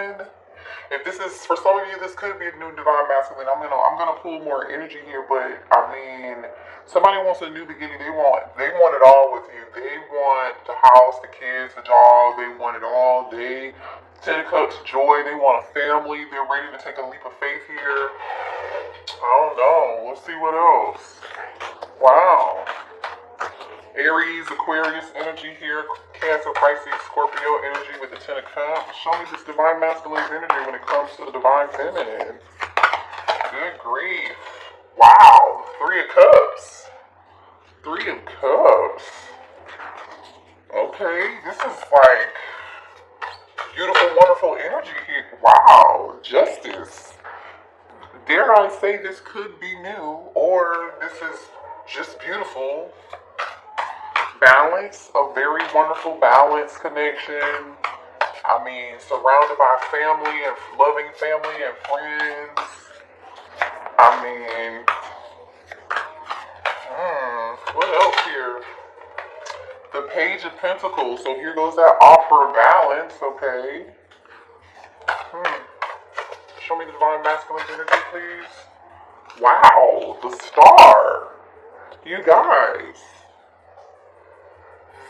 masculine. If this is, for some of you, this could be a new divine masculine. I'm gonna pull more energy here, but I mean, somebody wants a new beginning. They want it all with you. They want the house, the kids, the dog. They want it all. They, 10 of Cups, joy. They want a family. They're ready to take a leap of faith here. I don't know. Let's see what else. Wow. Aries, Aquarius energy here, Cancer, Pisces, Scorpio energy with the 10 of Cups. Show me this divine masculine's energy when it comes to the divine feminine. Good grief. Wow. 3 of Cups. 3 of Cups. Okay, this is like beautiful, wonderful energy here. Wow. Justice. Dare I say this could be new, or this is just beautiful. Balance, a very wonderful balance connection. I mean, surrounded by family and loving family and friends. I mean, what else here? The Page of Pentacles. So here goes that offer of balance, okay. Show me the divine masculine energy, please. Wow, the Star. You guys.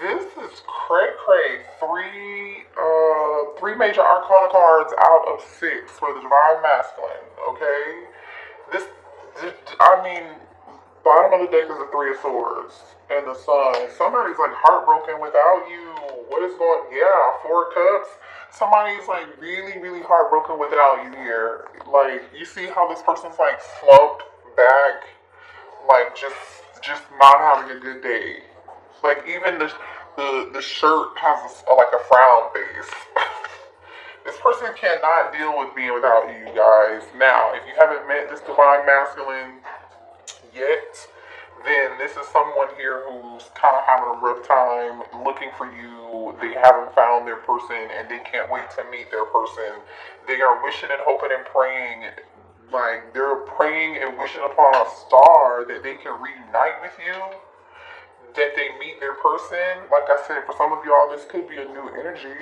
This is cray-cray. Three major arcana cards out of 6 for the divine masculine, okay? I mean, bottom of the deck is the 3 of Swords and the Sun. Somebody's like heartbroken without you. What is going, 4 of Cups. Somebody's like really, really heartbroken without you here. Like, you see how this person's like slumped back, like just not having a good day. Like, even the shirt has like a frown face. This person cannot deal with being without you guys. Now, if you haven't met this divine masculine yet, then this is someone here who's kind of having a rough time looking for you. They haven't found their person and they can't wait to meet their person. They are wishing and hoping and praying. Like, they're praying and wishing upon a star that they can reunite with you, that they meet their person. Like I said, for some of y'all, this could be a new energy.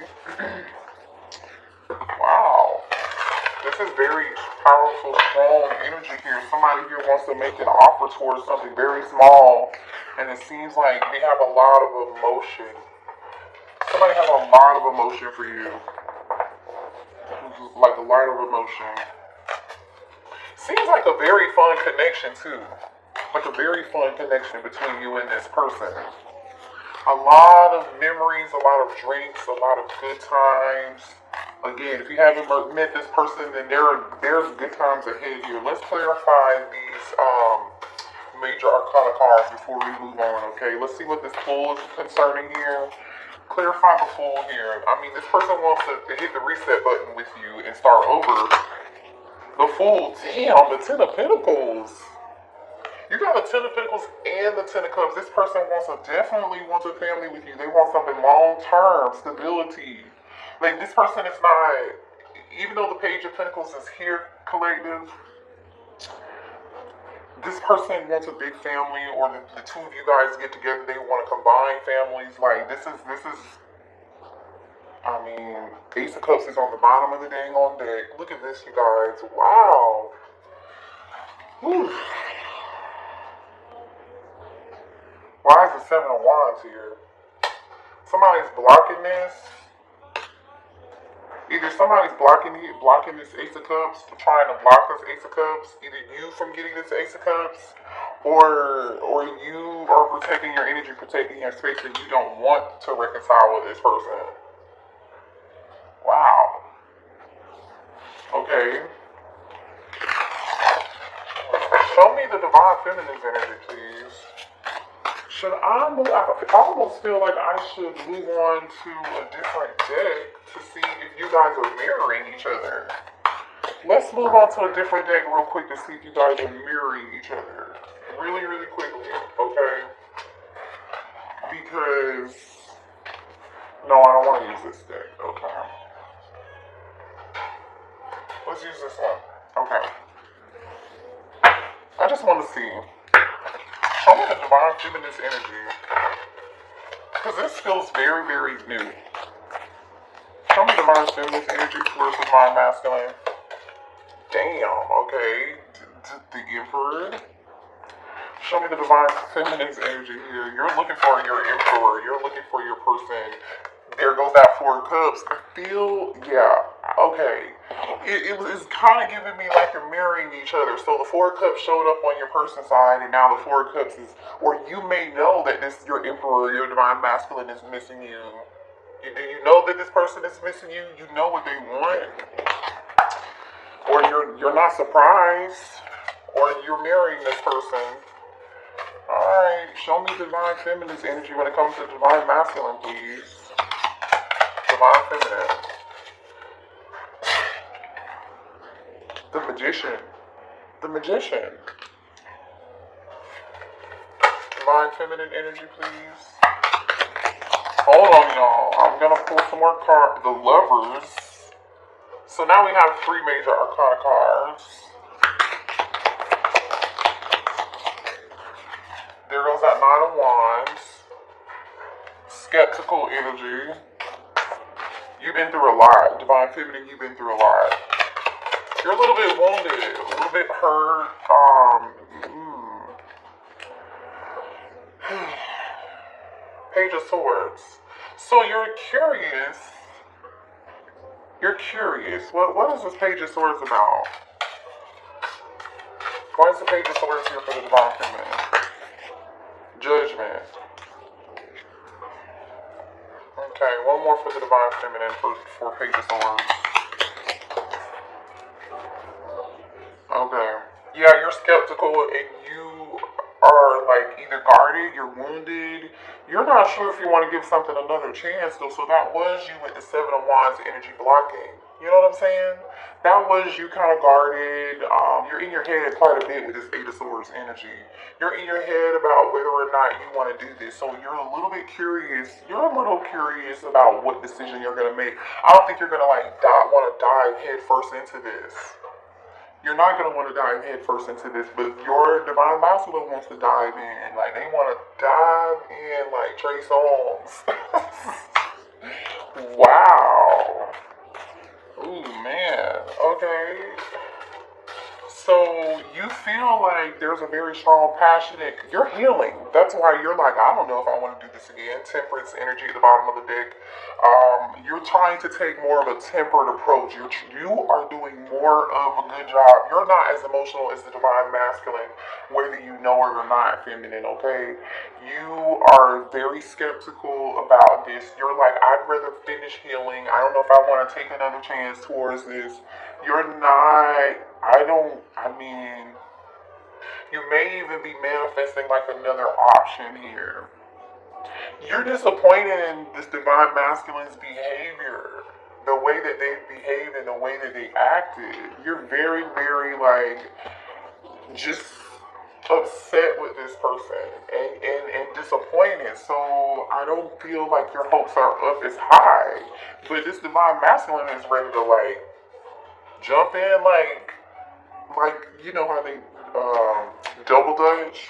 Wow. This is very powerful, strong energy here. Somebody here wants to make an offer towards something very small, and it seems like they have a lot of emotion. Somebody has a lot of emotion for you. Like a lot of emotion. Seems like a very fun connection too. Like a very fun connection between you and this person. A lot of memories, a lot of drinks, a lot of good times. Again, if you haven't met this person, then there's good times ahead here. Let's clarify these major arcana cards before we move on, okay? Let's see what this Fool is concerning here. Clarify the Fool here. I mean, this person wants to hit the reset button with you and start over. The Fool, damn, the 10 of Pentacles. You got the 10 of Pentacles and the 10 of Cups. This person definitely wants a family with you. They want something long-term, stability. Like, this person is not, even though the Page of Pentacles is here, collective, this person wants a big family, or the two of you guys get together, they want to combine families. Like, this is, I mean, Ace of Cups is on the bottom of the dang on deck. Look at this, you guys. Wow. Whew. Why is the 7 of Wands here? Somebody's blocking this. Either somebody's blocking this Ace of Cups, trying to block this Ace of Cups. Either you from getting this Ace of Cups, or you are protecting your energy, protecting your space, and you don't want to reconcile with this person. Wow. Okay. Show me the divine feminine's energy, please. Should I move? I almost feel like I should move on to a different deck to see if you guys are mirroring each other. Let's move on to a different deck real quick to see if you guys are mirroring each other. Really, really quickly, okay? Because, no, I don't want to use this deck, okay? Let's use this one, okay? I just want to see. Show me the divine feminine's energy. Because this feels very, very new. Show me the divine feminine energy towards the divine masculine. Damn, okay. The Emperor. Show me the divine feminine's energy here. You're looking for your Emperor. You're looking for your person. There goes that Four of Cups. I feel, yeah, okay. It's kind of giving me like you're mirroring each other. So the Four of Cups showed up on your person's side, and now the Four of Cups is, or you may know that this, your Emperor, your divine masculine is missing you. Do you know that this person is missing you? You know what they want. Or you're not surprised. Or you're marrying this person. Alright, show me divine feminine's energy when it comes to divine masculine, please. Divine feminine. The Magician. The Magician. Divine feminine energy, please. Hold on, y'all. I'm gonna pull some more cards. The Lovers. So now we have 3 major arcana cards. There goes that 9 of Wands. Skeptical energy. You've been through a lot. Divine feminine, you've been through a lot. You're a little bit wounded, a little bit hurt. Page of Swords. So you're curious. You're curious. What is this Page of Swords about? Why is the Page of Swords here for the divine feminine? Judgment. Okay, one more for the divine feminine for Page of Swords. Okay. Yeah, you're skeptical and you are like either guarded, you're wounded. You're not sure if you want to give something another chance though, so that was you with the 7 of Wands energy blocking. You know what I'm saying? That was you kind of guarded. You're in your head quite a bit with this 8 of Swords energy. You're in your head about whether or not you want to do this. So you're a little bit curious. You're a little curious about what decision you're going to make. I don't think you're going to like want to dive head first into this. You're not going to want to dive head first into this, but your divine masculine wants to dive in. Like, they want to dive in like Trey Songz. Wow. Ooh, man. Okay. So you feel like there's a very strong, passionate, you're healing. That's why you're like, I don't know if I want to do this again. Temperance energy at the bottom of the deck. You're trying to take more of a tempered approach. You are doing more of a good job. You're not as emotional as the divine masculine, whether you know it or not, feminine, okay? You are very skeptical about this. You're like, I'd rather finish healing. I don't know if I want to take another chance towards this. You're not, you may even be manifesting like another option here. You're disappointed in this divine masculine's behavior. The way that they behaved and the way that they acted. You're very, very like, just upset with this person and disappointed. So I don't feel like your hopes are up as high. But this divine masculine is ready to like, jump in like you know how they double dutch?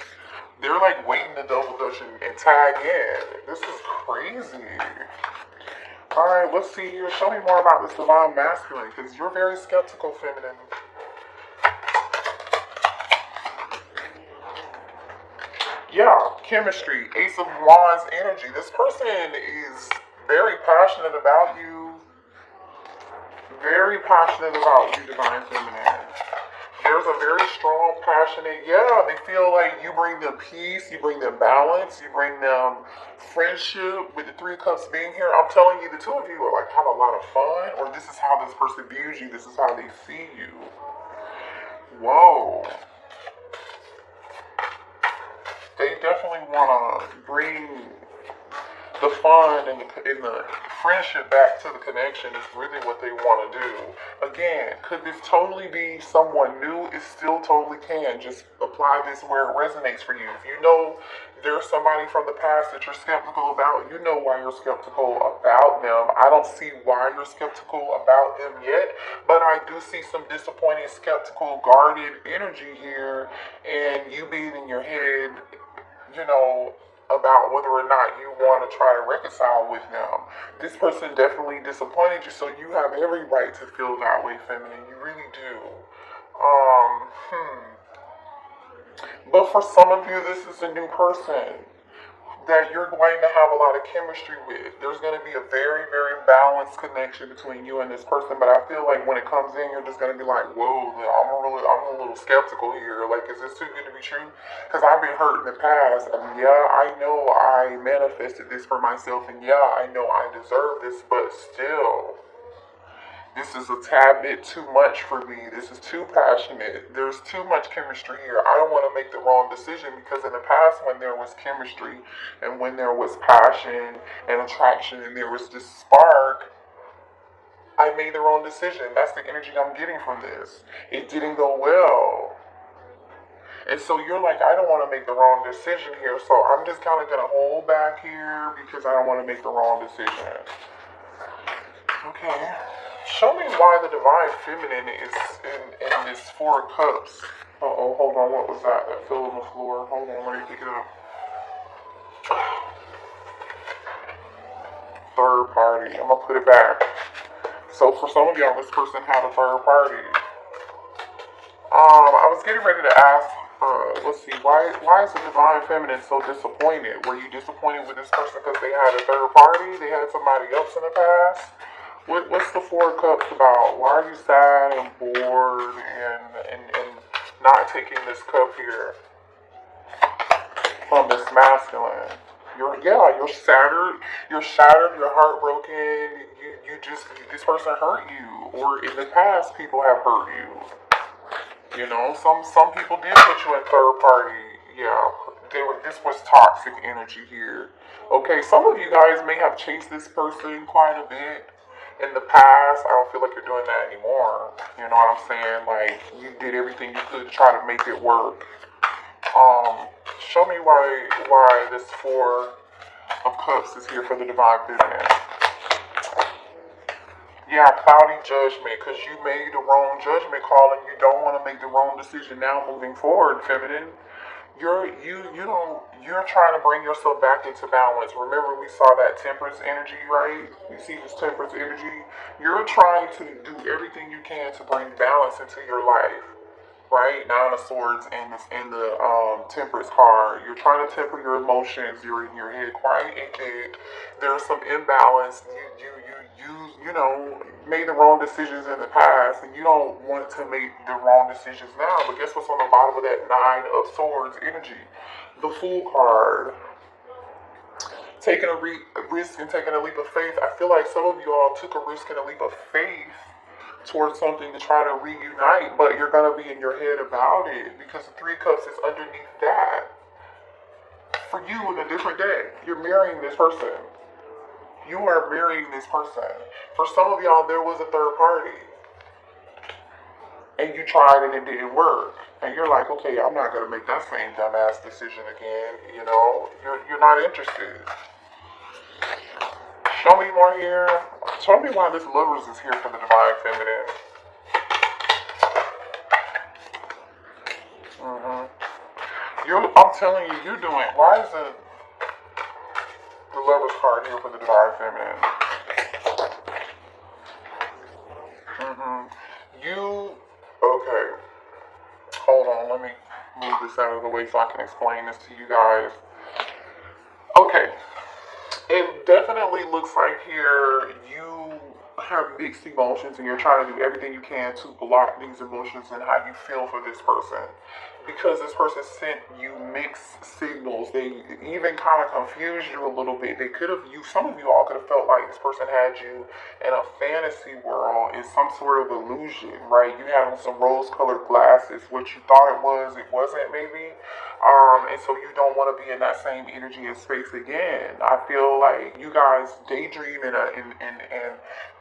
They're like waiting to double dutch and tag in. This is crazy. Alright, let's see here. Show me more about this divine masculine, because you're very skeptical, feminine. Yeah, chemistry, Ace of Wands energy. This person is very passionate about you. Very passionate about you, divine feminine. There's a very strong, passionate, they feel like you bring them peace, you bring them balance, you bring them friendship. With the 3 cups being here, I'm telling you, the 2 of you are like, have a lot of fun, or this is how this person views you, this is how they see you. Whoa. They definitely want to bring the fun and the friendship back to the connection is really what they want to do. Again, could this totally be someone new? It still totally can. Just apply this where it resonates for you. If you know there's somebody from the past that you're skeptical about, you know why you're skeptical about them. I don't see why you're skeptical about them yet, but I do see some disappointed, skeptical, guarded energy here, and you being in your head, you know, about whether or not you want to try to reconcile with them. This person definitely disappointed you, so you have every right to feel that way, feminine. You really do. But for some of you, this is a new person that you're going to have a lot of chemistry with. There's going to be a very, very balanced connection between you and this person, but I feel like when it comes in, you're just going to be like, whoa, I'm a little skeptical here. Like, is this too good to be true? Because I've been hurt in the past, and yeah, I know I manifested this for myself, and yeah, I know I deserve this, but still, this is a tad bit too much for me. This is too passionate. There's too much chemistry here. I don't want to make the wrong decision, because in the past, when there was chemistry and when there was passion and attraction and there was this spark, I made the wrong decision. That's the energy I'm getting from this. It didn't go well. And so you're like, I don't want to make the wrong decision here, so I'm just kind of going to hold back here because I don't want to make the wrong decision. Okay. Show me why the divine feminine is in this Four of Cups. Uh-oh, hold on, what was that? That fell on the floor. Hold on, let me pick it up. Third party. I'm gonna put it back. So for some of y'all, this person had a third party. I was getting ready to ask, let's see, why is the divine feminine so disappointed? Were you disappointed with this person because they had a third party? They had somebody else in the past? What's the Four of Cups about? Why are you sad and bored and not taking this cup here from this masculine? You're shattered, you're heartbroken, this person hurt you, or in the past people have hurt you. You know, some people did put you in third party. Yeah, this was toxic energy here. Okay, some of you guys may have chased this person quite a bit in the past. I don't feel like you're doing that anymore. You know what I'm saying? Like, you did everything you could to try to make it work. Show me why this Four of Cups is here for the divine feminine. Yeah, cloudy judgment, because you made the wrong judgment call and you don't want to make the wrong decision now moving forward, feminine. You're trying to bring yourself back into balance. Remember, we saw that temperance energy, right? You see this temperance energy. You're trying to do everything you can to bring balance into your life, right? Nine of Swords and the Temperance card. You're trying to temper your emotions. You're in your head quiet and dead. There's some imbalance. You know, made the wrong decisions in the past, and you don't want to make the wrong decisions now. But guess what's on the bottom of that Nine of Swords energy? The Fool card. Taking a risk and taking a leap of faith. I feel like some of you all took a risk and a leap of faith towards something to try to reunite, but you're going to be in your head about it because the Three of Cups is underneath that. For you, in a different day, you're marrying this person. You are marrying this person. For some of y'all, there was a third party. And you tried and it didn't work. And you're like, okay, I'm not going to make that same dumbass decision again. You know, you're not interested. Show me more here. Show me why this Lovers is here for the divine feminine. I'm telling you, you're doing. Why is the Lovers card here for the divine feminine? Okay. Hold on, let me move this out of the way so I can explain this to you guys. Okay. It definitely looks like here you have mixed emotions and you're trying to do everything you can to block these emotions and how you feel for this person. Because this person sent you mixed signals. They even kind of confused you a little bit. Some of you all could have felt like this person had you in a fantasy world, in some sort of illusion, right? You had on some rose-colored glasses. What you thought it wasn't maybe. And so you don't want to be in that same energy and space again. I feel like you guys daydream and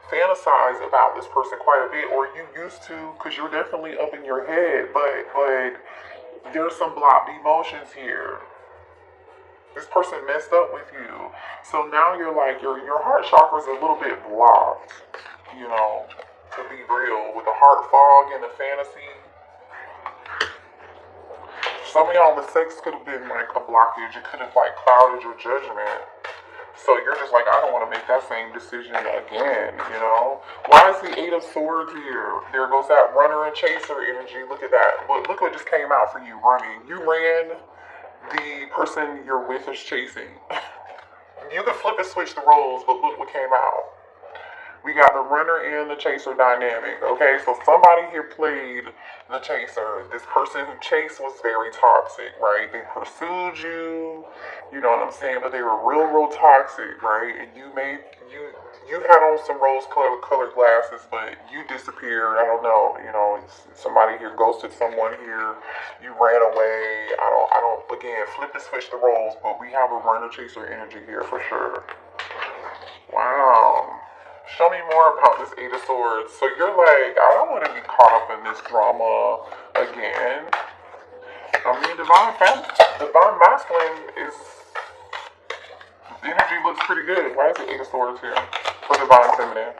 fantasize about this person quite a bit, or you used to, because you're definitely up in your head, but there's some blocked emotions here. This person messed up with you. So now you're like, your heart chakra is a little bit blocked, you know, to be real, with the heart fog and the fantasy. some of y'all, the sex could have been like a blockage. It could have like clouded your judgment. So you're just like, I don't want to make that same decision again, you know? Why is the Eight of Swords here? There goes that runner and chaser energy. Look at that. Look what just came out for you, running. You ran, the person you're with is chasing. You could flip and switch the roles, but look what came out. We got the runner and the chaser dynamic, okay? So somebody here played the chaser. This person who chased was very toxic, right? They pursued you, you know what I'm saying? But they were real toxic, right? And you had on some rose-colored glasses, but you disappeared. I don't know, you know, somebody here ghosted someone here. You ran away. I don't, again, flip and switch the roles, but we have a runner-chaser energy here for sure. Wow. Show me more about this Eight of Swords. So you're like, I don't want to be caught up in this drama again. I mean, divine masculine is, the energy looks pretty good. Why is the Eight of Swords here for divine feminine?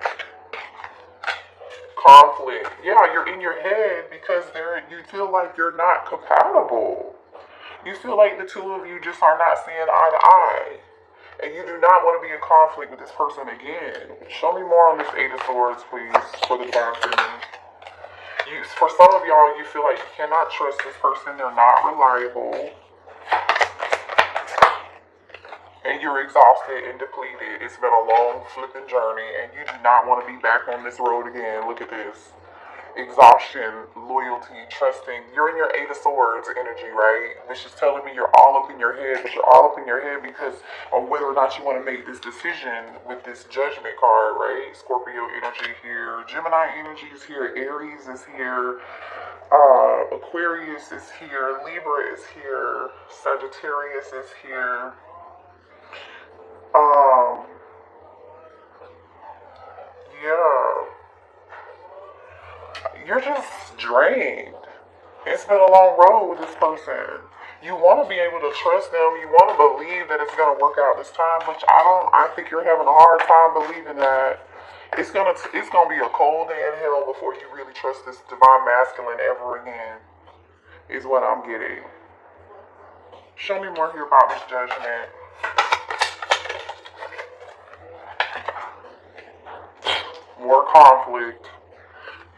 Conflict. Yeah, you're in your head because you feel like you're not compatible. You feel like the two of you just are not seeing eye to eye. And you do not want to be in conflict with this person again. Show me more on this Eight of Swords, please, for the divine feminine. For some of y'all, you feel like you cannot trust this person. They're not reliable. And you're exhausted and depleted. It's been a long flipping journey, and you do not want to be back on this road again. Look at this. Exhaustion, loyalty, trusting. You're in your Eight of Swords energy, right? Which is telling me you're all up in your head. But you're all up in your head because of whether or not you want to make this decision with this Judgment card, right? Scorpio energy here. Gemini energy is here. Aries is here. Aquarius is here. Libra is here. Sagittarius is here. Yeah. You're just drained. It's been a long road with this person. You want to be able to trust them. You want to believe that it's going to work out this time, but I think you're having a hard time believing that it's going to be a cold day in hell before you really trust this divine masculine ever again, is what I'm getting. Show me more here about this judgment. More conflict.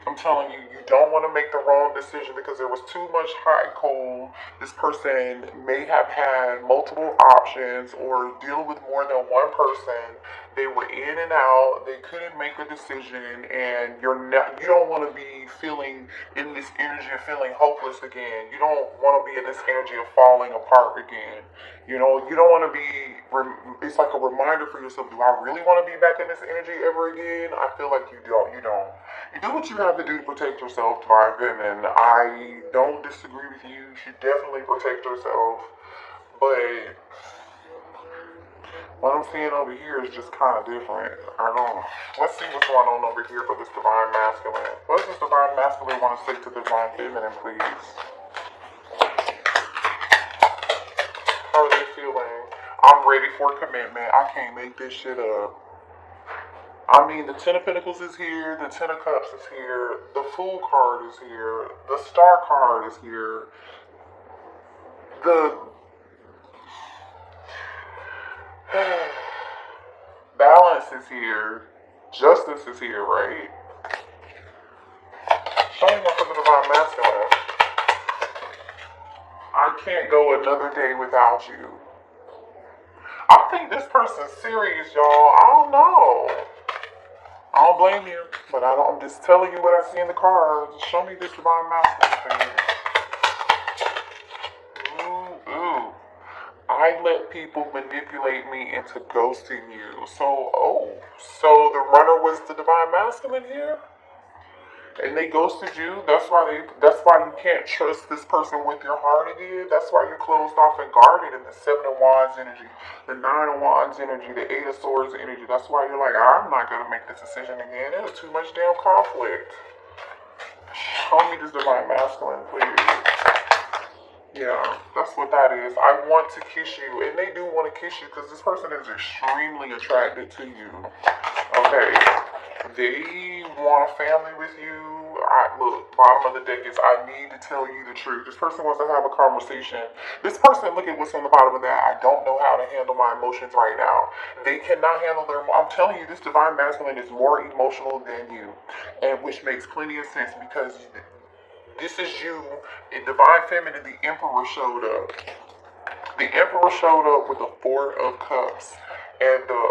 I'm telling you, you don't want to make the wrong decision because there was too much hot and cold. This person may have had multiple options or deal with more than one person. They were in and out. They couldn't make a decision, and you don't want to be feeling in this energy of feeling hopeless again. You don't want to be in this energy of falling apart again. You know, you don't want to be, it's like a reminder for yourself, do I really want to be back in this energy ever again? I feel like you don't. You do what you have to do to protect yourself, divine feminine. I don't disagree with you. You should definitely protect yourself. But what I'm seeing over here is just kind of different. I don't know. Let's see what's going on over here for this divine masculine. What does this divine masculine want to say to the divine feminine, please? How are they feeling? I'm ready for commitment. I can't make this shit up. I mean, the Ten of Pentacles is here, the Ten of Cups is here, the Fool card is here, the Star card is here, the Balance is here, Justice is here, right? Show me more for the divine masculine. I can't go another day without you. I think this person's serious, y'all. I don't know. I don't blame you, but I'm just telling you what I see in the cards. Show me this divine masculine thing. Ooh. I let people manipulate me into ghosting you. So the runner was the divine masculine here? And they ghosted you. That's why you can't trust this person with your heart again. That's why you're closed off and guarded in the Seven of Wands energy, the Nine of Wands energy, the Eight of Swords energy. That's why you're like, I'm not gonna make this decision again. There's too much damn conflict. Show me this divine masculine, please. Yeah, that's what that is. I want to kiss you, and they do want to kiss you because this person is extremely attracted to you. Okay, they want a family with you. Look, bottom of the deck is I need to tell you the truth. This person wants to have a conversation. This person, look at what's on the bottom of that. I don't know how to handle my emotions right now. They cannot handle their. I'm telling you, this divine masculine is more emotional than you, and which makes plenty of sense because this is you. In divine feminine, the emperor showed up. The Emperor showed up with the Four of Cups and the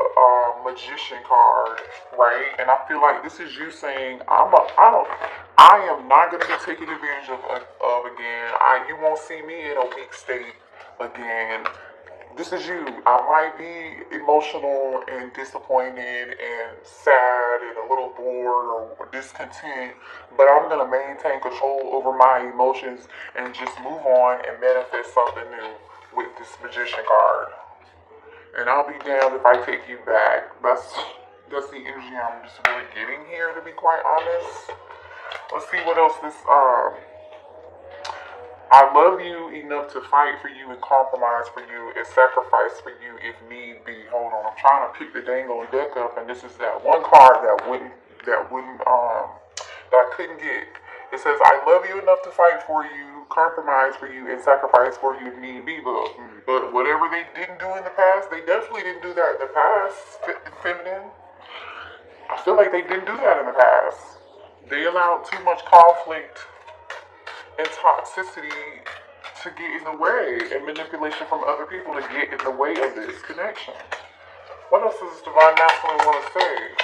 Magician card, right? And I feel like this is you saying, I am not going to be taken advantage of again. You won't see me in a weak state again. This is you. I might be emotional and disappointed and sad and a little bored or discontent, but I'm going to maintain control over my emotions and just move on and manifest something new with this Magician card. And I'll be damned if I take you back. That's the energy I'm just really getting here, to be quite honest. Let's see what else this I love you enough to fight for you and compromise for you and sacrifice for you if need be. Hold on, I'm trying to pick the dang old deck up, and this is that one card that I couldn't get. It says, I love you enough to fight for you, compromise for you, and sacrifice for you if need be. But whatever they didn't do in the past, they definitely didn't do that in the past, feminine. I feel like they didn't do that in the past. They allowed too much conflict and toxicity to get in the way, and manipulation from other people to get in the way of this connection. What else does this divine masculine want to say?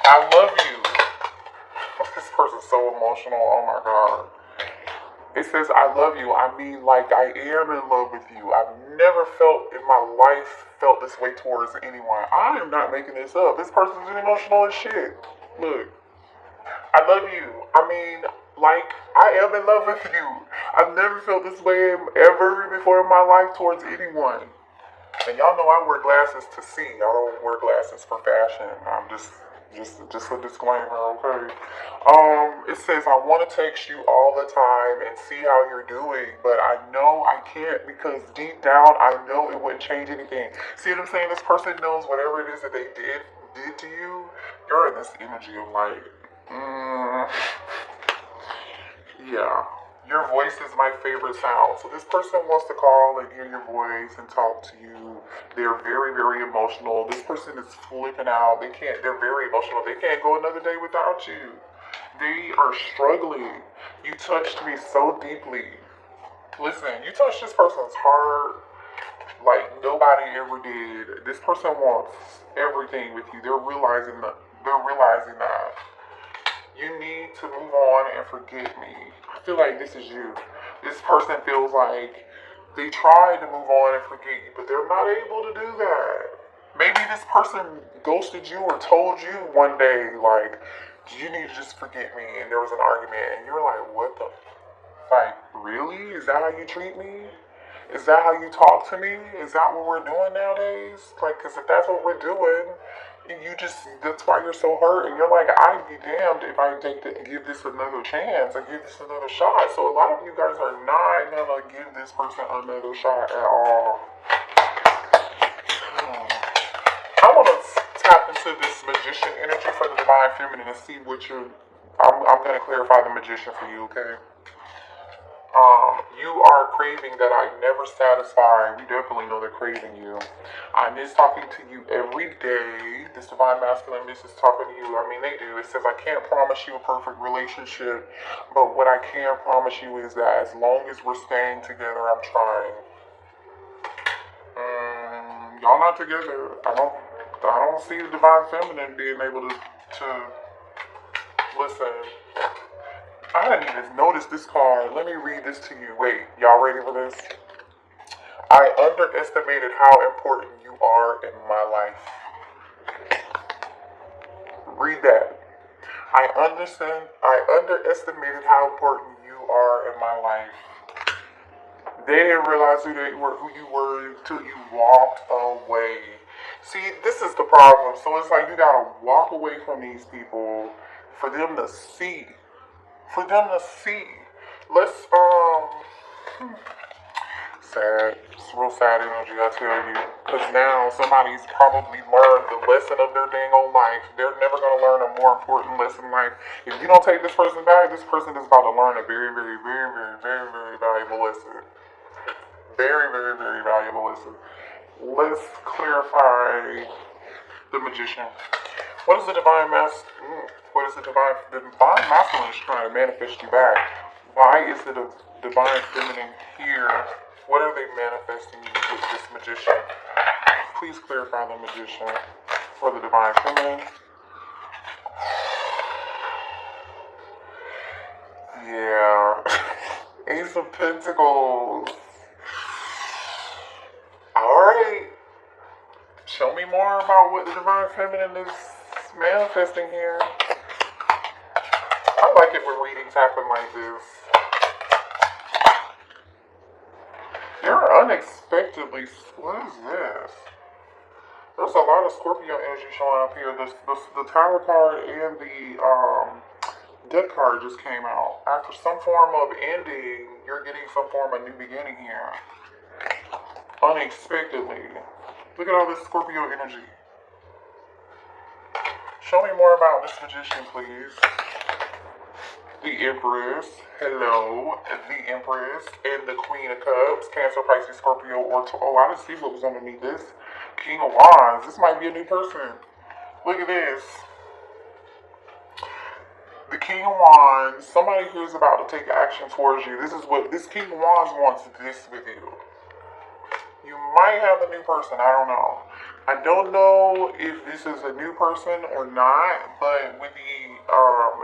I love you. This person's so emotional. Oh my god. It says, I love you. I mean, like, I am in love with you. I've never felt in my life felt this way towards anyone. I am not making this up. This person's emotional as shit. Look, I love you. I mean, like, I am in love with you. I've never felt this way ever before in my life towards anyone. And y'all know I wear glasses to see. I don't wear glasses for fashion. I'm just a disclaimer, okay? It says, I want to text you all the time and see how you're doing, but I know I can't because deep down I know it wouldn't change anything. See what I'm saying? This person knows whatever it is that they did to you. You're in this energy of like, yeah. Your voice is my favorite sound. So this person wants to call and hear your voice and talk to you. They're very, very emotional. This person is flipping out. They're very emotional. They can't go another day without you. They are struggling. You touched me so deeply. Listen, you touched this person's heart like nobody ever did. This person wants everything with you. They're realizing that. You need to move on and forget me. I feel like this is you. This person feels like they tried to move on and forget you, but they're not able to do that. Maybe this person ghosted you or told you one day, like, you need to just forget me, and there was an argument, and you're like, what the? Like, really? Is that how you treat me? Is that how you talk to me? Is that what we're doing nowadays? Like, because if that's what we're doing, that's why you're so hurt, and you're like, I'd be damned if I give this another chance or give this another shot. So a lot of you guys are not gonna give this person another shot at all. I wanna tap into this magician energy for the divine feminine and see what I'm gonna clarify the magician for you, okay? You are craving that I never satisfy. We definitely know they're craving you. I miss talking to you every day. This divine masculine misses talking to you. I mean, they do. It says, I can't promise you a perfect relationship, but what I can promise you is that as long as we're staying together, I'm trying. Y'all not together. I don't see the divine feminine being able to listen. I didn't even notice this card. Let me read this to you. Wait, y'all ready for this? I underestimated how important you are in my life. Read that. I underestimated how important you are in my life. They didn't realize who you were until you walked away. See, this is the problem. So it's like you gotta walk away from these people for them to see. For them to see. Let's, sad. It's real sad energy, I tell you. Because now somebody's probably learned the lesson of their dang old life. They're never going to learn a more important lesson in life. If you don't take this person back, this person is about to learn a very, very, very, very, very, very valuable lesson. Very, very, very valuable lesson. Let's clarify the magician. What is the divine what is the divine masculine is trying to manifest you back? Why is the divine feminine here? What are they manifesting you with this magician? Please clarify the magician for the divine feminine. Yeah. Ace of Pentacles. Alright. Show me more about what the divine feminine is manifesting here. I like it when readings happen like this. You're unexpectedly... What is this? There's a lot of Scorpio energy showing up here. The Tower card and the Death card just came out. After some form of ending, you're getting some form of new beginning here. Unexpectedly. Look at all this Scorpio energy. Show me more about this magician, please. The Empress, hello, the Empress, and the Queen of Cups, Cancer, Pisces, Scorpio, or oh, I didn't see what was underneath this. King of Wands, this might be a new person. Look at this. The King of Wands, somebody here is about to take action towards you. This is what, this King of Wands wants this with you. You might have a new person, I don't know. I don't know if this is a new person or not, but with the,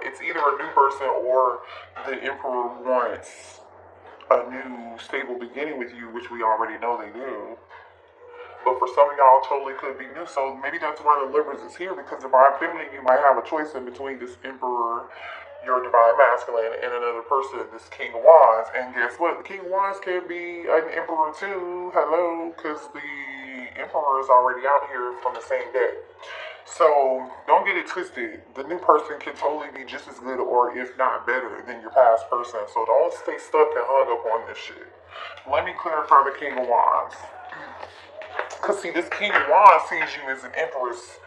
it's either a new person or the Emperor wants a new stable beginning with you, which we already know they do. But for some of y'all, totally could be new. So maybe that's why the Libras is here, because divine feminine, you might have a choice in between this Emperor, your divine masculine, and another person, this King of Wands. And guess what? The King of Wands can be an Emperor too. Hello, because the Emperor is already out here from the same deck. So don't get it twisted. The new person can totally be just as good, or if not better, than your past person. So don't stay stuck and hung up on this shit. Let me clarify the King of Wands. Because see, this King of Wands sees you as an Empress,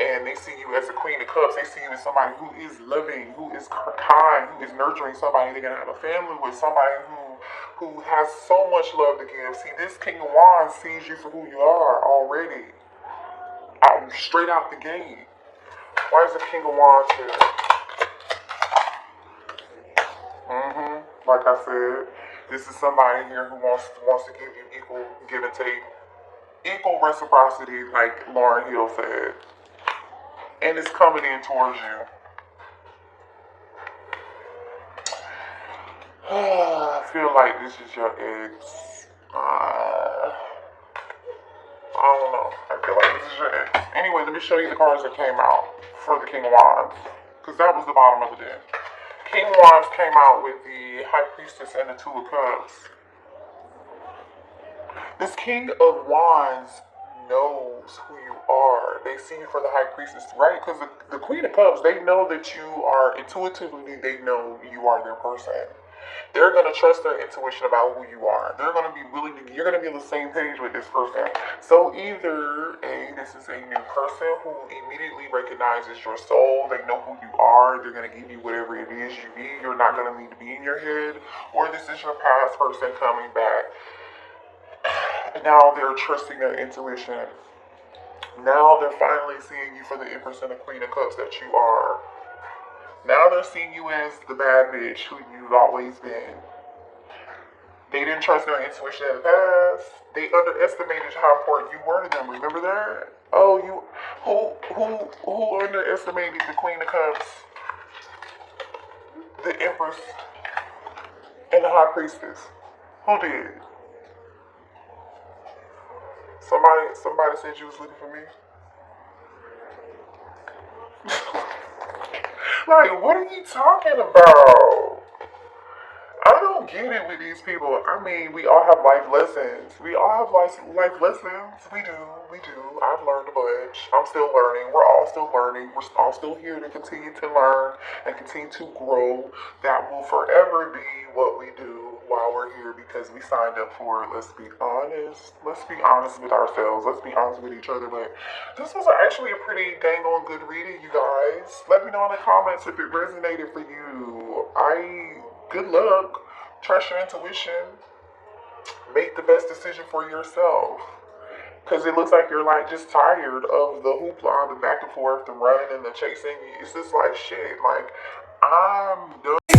and they see you as a Queen of Cups. They see you as somebody who is loving, who is kind, who is nurturing somebody. They're going to have a family with somebody who has so much love to give. See, this King of Wands sees you for who you are already. Straight out the gate. Why is the King of Wands here? Like I said, this is somebody here who wants to give you equal give and take. Equal reciprocity, like Lauryn Hill said. And it's coming in towards you. I feel like this is your ex. I don't know. I feel like this is your ex. Anyway, let me show you the cards that came out for the King of Wands. Because that was the bottom of the deck. King of Wands came out with the High Priestess and the Two of Cups. This King of Wands knows who you are. They see you for the High Priestess, right? Because the Queen of Cups, they know that you are, intuitively, they know you are their person. They're going to trust their intuition about who you are. They're going to be willing to, you're going to be on the same page with this person. So either A, this is a new person who immediately recognizes your soul. They know who you are. They're going to give you whatever it is you need. You're not going to need to be in your head. Or this is your past person coming back. And now they're trusting their intuition. Now they're finally seeing you for the Empress and the Queen of Cups that you are. Now they're seeing you as the bad bitch who you've always been. They didn't trust their intuition in the past. They underestimated how important you were to them. Remember that? Oh, you who underestimated the Queen of Cups, the Empress, and the High Priestess? Who did? Somebody said you was looking for me. Like, what are you talking about? I don't get it with these people. I mean, we all have life lessons. We all have life lessons. We do. We do. I've learned a bunch. I'm still learning. We're all still learning. We're all still here to continue to learn and continue to grow. That will forever be what we do while we're here because we signed up for it. Let's be honest. Let's be honest with ourselves. Let's be honest with each other. But this was actually a pretty dang on good reading, you guys. Let me know in the comments if it resonated for you. Good luck. Trust your intuition. Make the best decision for yourself. Because it looks like you're like just tired of the hoopla, the back and forth, the running and the chasing. It's just like shit. Like, I'm done.